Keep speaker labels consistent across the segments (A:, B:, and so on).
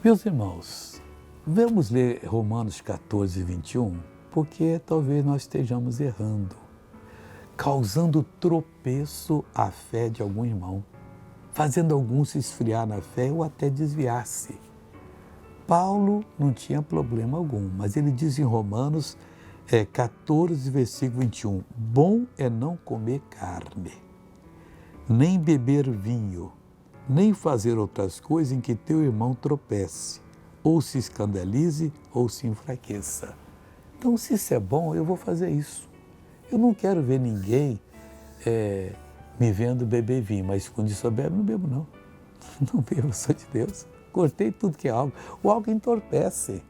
A: Meus irmãos, vamos ler Romanos 14, 21, porque talvez nós estejamos errando, causando tropeço à fé de algum irmão, fazendo algum se esfriar na fé ou até desviar-se. Paulo não tinha problema algum, mas ele diz em Romanos 14, versículo 21, bom é não comer carne, nem beber vinho, nem fazer outras coisas em que teu irmão tropece, ou se escandalize, ou se enfraqueça. Então, se isso é bom, eu vou fazer isso. Eu não quero ver ninguém me vendo beber vinho, mas quando isso eu bebo, não bebo não. Não bebo, eu sou de Deus. Cortei tudo que é álcool. O álcool entorpece.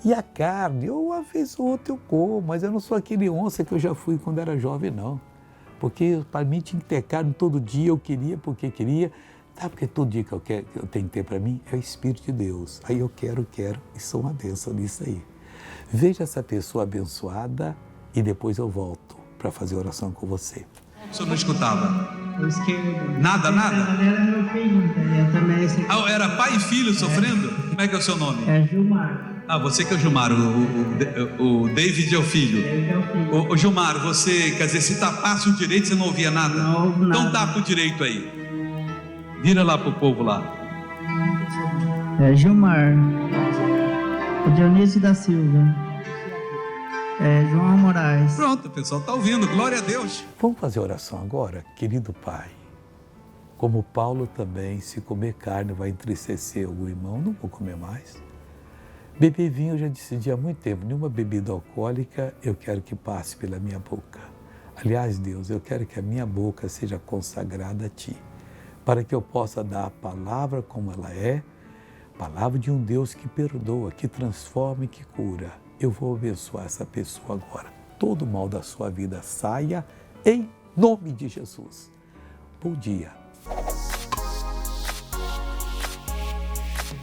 A: E a carne, eu uma vez ou outra eu como, mas eu não sou aquele onça que eu já fui quando era jovem, não. Porque para mim tinha que ter carne todo dia, eu queria porque queria. Sabe porque todo dia que eu tenho que ter para mim é o Espírito de Deus. Aí eu quero e sou uma bênção nisso aí. Veja essa pessoa abençoada e depois eu volto para fazer oração com você.
B: O senhor não escutava?
C: O esquerdo.
B: Nada?
C: Era meu filho, eu também.
B: Ah, era pai e filho sofrendo? Como é que é o seu nome?
C: É Gilmar.
B: Ah, você que é o Gilmar, o David é o filho.
C: Ele é o filho.
B: Ô Gilmar, você, quer dizer, se tapasse o direito, você não ouvia nada?
C: Não ouvo nada.
B: Então tapa o direito aí. Vira lá pro povo lá.
C: É Gilmar. O Dionísio da Silva. É João Moraes.
B: Pronto, o pessoal está ouvindo, glória a Deus.
A: Vamos fazer oração agora, querido Pai. Como Paulo também, se comer carne vai entristecer o irmão, não vou comer mais. Beber vinho eu já decidi há muito tempo, nenhuma bebida alcoólica eu quero que passe pela minha boca. Aliás, Deus, eu quero que a minha boca seja consagrada a Ti, para que eu possa dar a palavra como ela é, palavra de um Deus que perdoa, que transforma e que cura. Eu vou abençoar essa pessoa agora. Todo mal da sua vida saia em nome de Jesus. Bom dia.